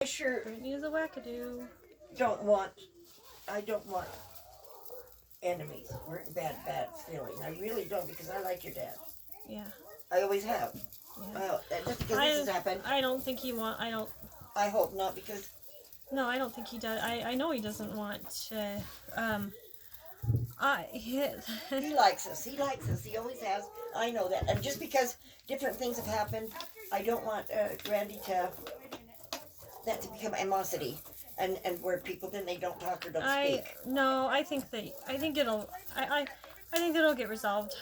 I sure Brittany's a wackadoo. I don't want enemies or bad feeling. I really don't, because I like your dad. Yeah. I always have. Yeah. Just because this has happened. I don't think he want. I don't. I hope not, because. No, I don't think he does. I know he doesn't want to. He likes us. He likes us. He always has. I know that. And just because different things have happened, I don't want Randy that to become animosity, and where people then they don't talk or don't speak. No, I think it'll. I think it'll get resolved.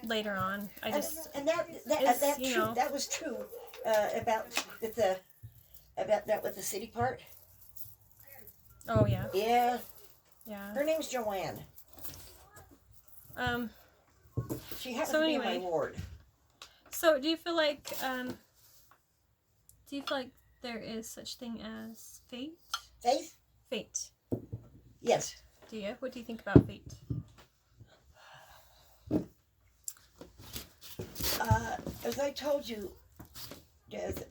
Later on, That's true. That was true about that with the city part. Oh yeah. Yeah. Yeah. Her name's Joanne. She happens to be in my ward. So do you feel like there is such thing as fate? Faith? Fate. Yes. Do you? What do you think about fate? As I told you,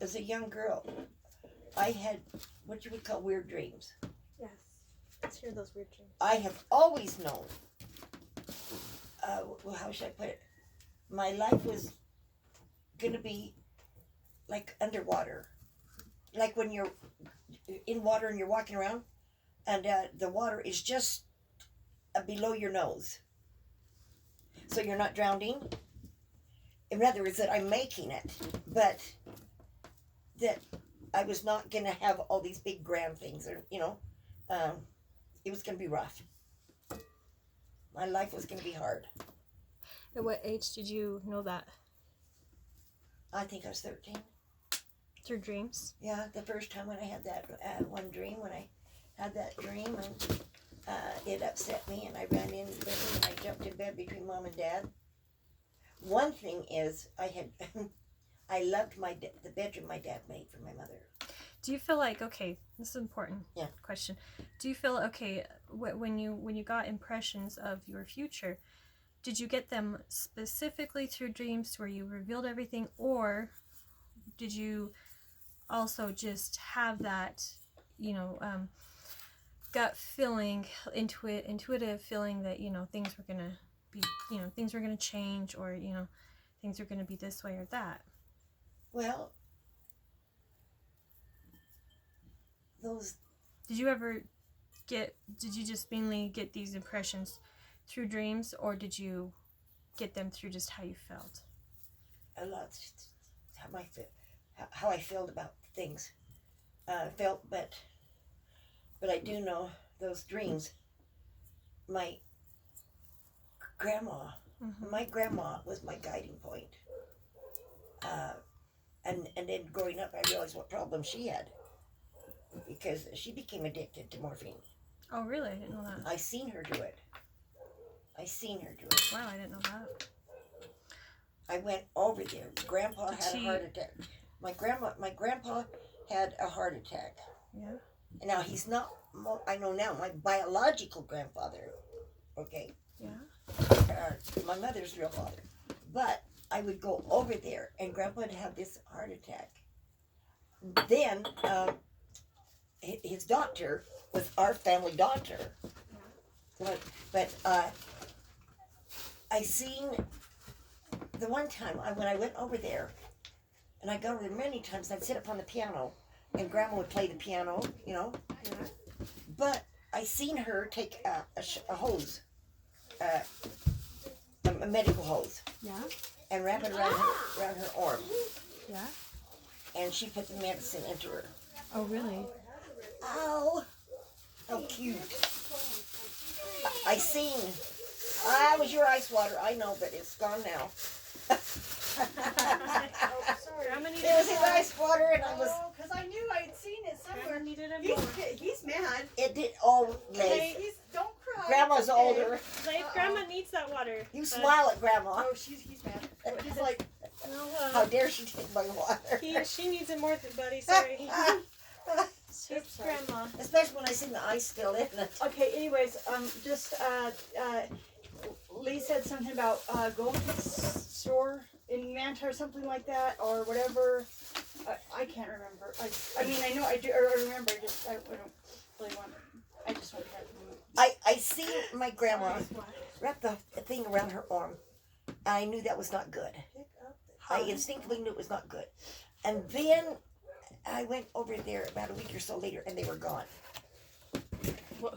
as a young girl, I had what you would call weird dreams. Yes. Let's hear those weird dreams. I have always known, well, how should I put it? My life was going to be like underwater. Like when you're in water and you're walking around, and the water is just below your nose. So you're not drowning. In other words, that I'm making it, but that I was not going to have all these big grand things, or it was going to be rough. My life was going to be hard. At what age did you know that? I think I was 13. Through dreams? Yeah, the first time when I had that one dream, when I had that dream, and it upset me, and I ran into bed, and I jumped in bed between Mom and Dad. One thing is, I loved the bedroom my dad made for my mother. Do you feel like, okay, this is an important question. Do you feel, okay, when you got impressions of your future, did you get them specifically through dreams where you revealed everything, or did you also just have that, gut feeling, intuitive feeling that, things were going to be, things were going to change, or, things are going to be this way or that? Well, did you just mainly get these impressions through dreams, or did you get them through just how you felt? A lot, how I felt about things. But I do know those dreams. My grandma was my guiding point. And then growing up, I realized what problem she had, because she became addicted to morphine. Oh, really? I didn't know that. I seen her do it. Wow, I didn't know that. I went over there. Grandpa had a heart attack. My grandpa had a heart attack. Yeah. And now he's not, I know now, my biological grandfather. Okay. Yeah. My mother's real father. But I would go over there, and Grandpa would have this heart attack. Then his doctor was our family doctor. But I seen the one time when I went over there, and I go over there many times, I'd sit up on the piano, and Grandma would play the piano, Yeah. But I seen her take a hose, a medical hose. Yeah. And wrap it around her arm. Yeah. And she put the medicine into her. Oh, really? Ow! How cute. I seen. That was your ice water. I know, but it's gone now. Sorry. It was his ice water, and I was. Oh, because I knew I'd seen it somewhere. He's mad. It did. Oh, Leif. Don't cry. Grandma's older. Like, Grandma needs that water. You smile at Grandma. Oh, he's mad. He's like, how dare she take my water? She needs it more than Buddy. Sorry. It's Grandma. Especially when I see the ice still in it. Okay. Anyways, Lee said something about going to the store in Manta or something like that, or whatever. I can't remember. I mean, I know I do. Or I remember. I don't really want. I just want to have. I see my grandma wrap the thing around her arm. I knew that was not good. I instinctively knew it was not good. And then I went over there about a week or so later, and they were gone.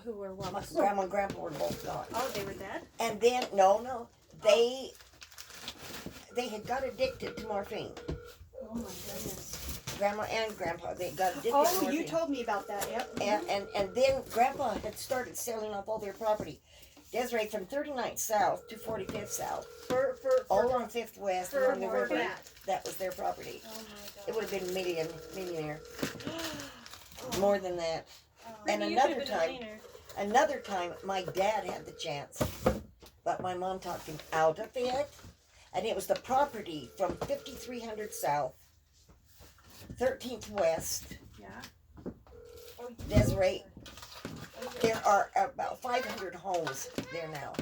Who were what? My grandma and grandpa were both gone. Oh, they were dead? And then, no. They had got addicted to morphine. Oh my goodness. Grandma and grandpa, they got addicted to Oh, morphine. you told me about that, yep. And then grandpa had started selling off all their property. Desiree, from 39th South to 45th South. All on 5th West, for along the more river. that. That was their property. Oh my god. It would have been millionaire. More than that. Oh. And Maybe you could another have been a time, millionaire. another time, my dad had the chance, but my mom talked him out of it. And it was the property from 5300 South, 13th West, Yeah. Desiree. There are about 500 homes there now.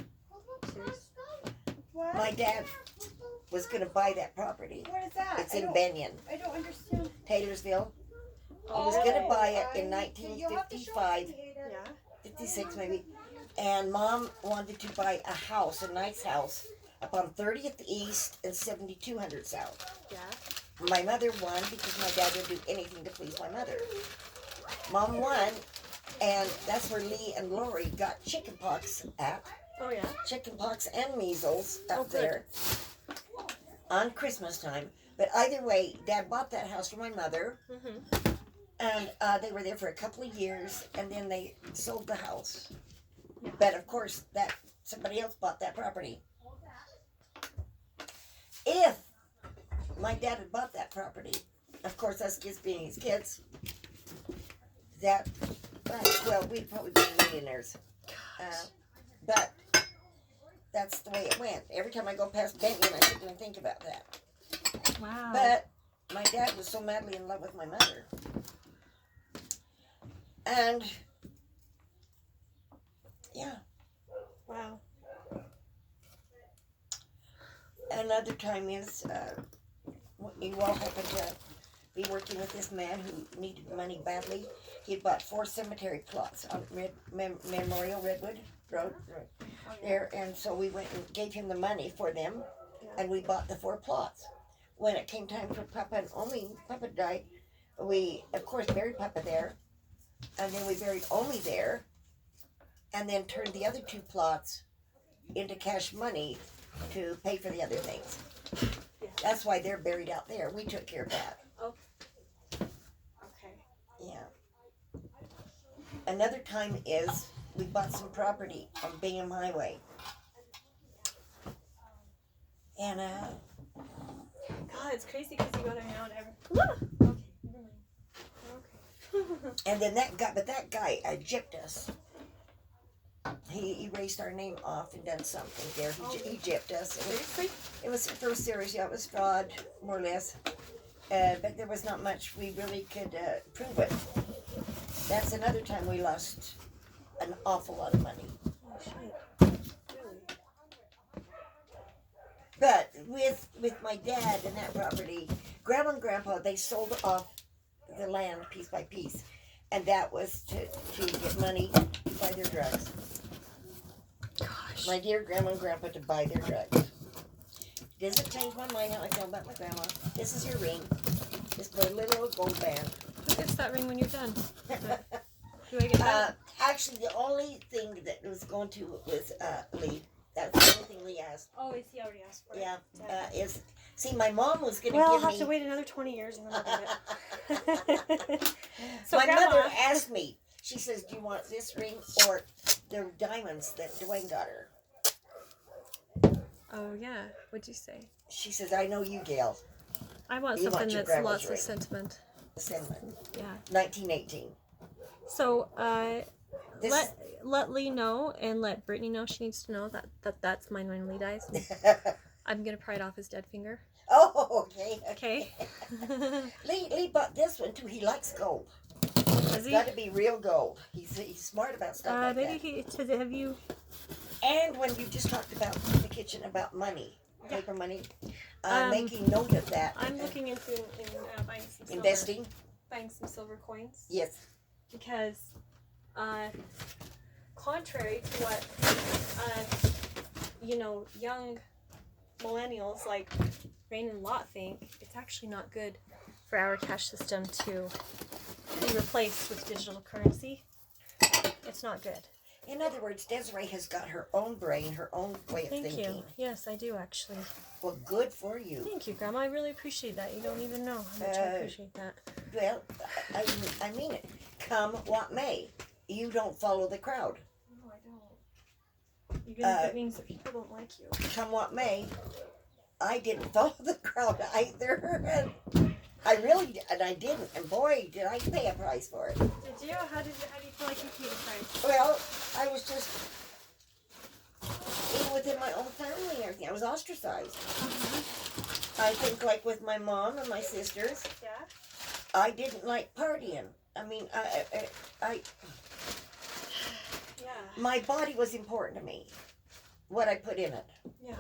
What? My dad was going to buy that property. What is that? It's in Benyon, I don't understand. Taylorsville. He was going to buy it in 1955, Yeah. 56 maybe. And Mom wanted to buy a house, a nice house, up on 30th East and 7200 South. Yeah. My mother won because my dad would do anything to please my mother. Mom won, and that's where Lee and Lori got chickenpox at. Oh, yeah. Chickenpox and measles Oh, up good. there on Christmas time. But either way, Dad bought that house for my mother, Mm-hmm. and they were there for a couple of years, and then they sold the house. Yeah. But of course, that somebody else bought that property. If my dad had bought that property, of course, us kids being his kids, we'd probably be millionaires. But that's the way it went. Every time I go past Benton, I sit and think about that. Wow. But my dad was so madly in love with my mother. And, yeah. Wow. Another time is, you all happen to be working with this man who needed money badly. He had bought 4 cemetery plots on Memorial Redwood Road there, and so we went and gave him the money for them, and we bought the 4 plots. When it came time for Papa and Omi, Papa died, we, of course, buried Papa there, and then we buried Omi there, and then turned the other 2 plots into cash money to pay for the other things. Yeah. That's why they're buried out there. We took care of that. Okay. Yeah. Another time is we bought some property on Bingham Highway. And God, it's crazy because you go there now and okay, never mind. Okay. and then that guy gypped us. He erased our name off and done something there. He gypped us. Seriously? It was first serious. Yeah, it was fraud, more or less. But there was not much we really could prove it. That's another time we lost an awful lot of money. Oh, shit. Really? But with my dad and that property, Grandma and Grandpa, they sold off the land piece by piece. And that was to get money to buy their drugs. Gosh. My dear Grandma and Grandpa to buy their drugs. Doesn't change my mind how I feel about my grandma. This is your ring. It's my little gold band. Who gets that ring when you're done? Do I get that? Actually, the only thing that was going to was Lee. That's the only thing Lee asked. Oh, he already asked for it. Yeah. See, my mom was going to Well, I'll give have me... to wait another 20 years and then I'll get it. So my Grandma, mother asked me, she says, do you want this ring or the diamonds that Dwayne got her? Oh, yeah. What'd you say? She says, I know you, Gail. I want You something want your that's grandma's lots of ring. sentiment. Cinnamon. Yeah. 1918. So, This let Lee know and let Brittany know. She needs to know that's mine when Lee dies. I'm gonna pry it off his dead finger. Oh, okay. Okay. Lee bought this one too. He likes gold. Does It's he? got to be real gold. He's smart about stuff like Maybe that. have you? And when you just talked about in the kitchen about money, Yeah. paper money. Um, Making note of that. I'm looking into buying some silver, Investing. buying some silver coins. Yes. Because, contrary to what, young millennials like Rain and Lot think, it's actually not good for our cash system to be replaced with digital currency. It's not good. In other words, Desiree has got her own brain, her own way of thinking. Thank you. Yes, I do actually. Well, good for you. Thank you, Grandma. I really appreciate that. You don't even know how much I appreciate that. Well, I mean it. Come what may, you don't follow the crowd. No, I don't. Even if it means that people don't like you. Come what may, I didn't follow the crowd either. I didn't. And boy, did I pay a price for it. Did you? How do you feel like you paid a price? Well, I was just even within my own family and everything. I was ostracized. I think, like with my mom and my sisters, Yeah. I didn't like partying. I mean, I Yeah. my body was important to me. What I put in it. Yeah.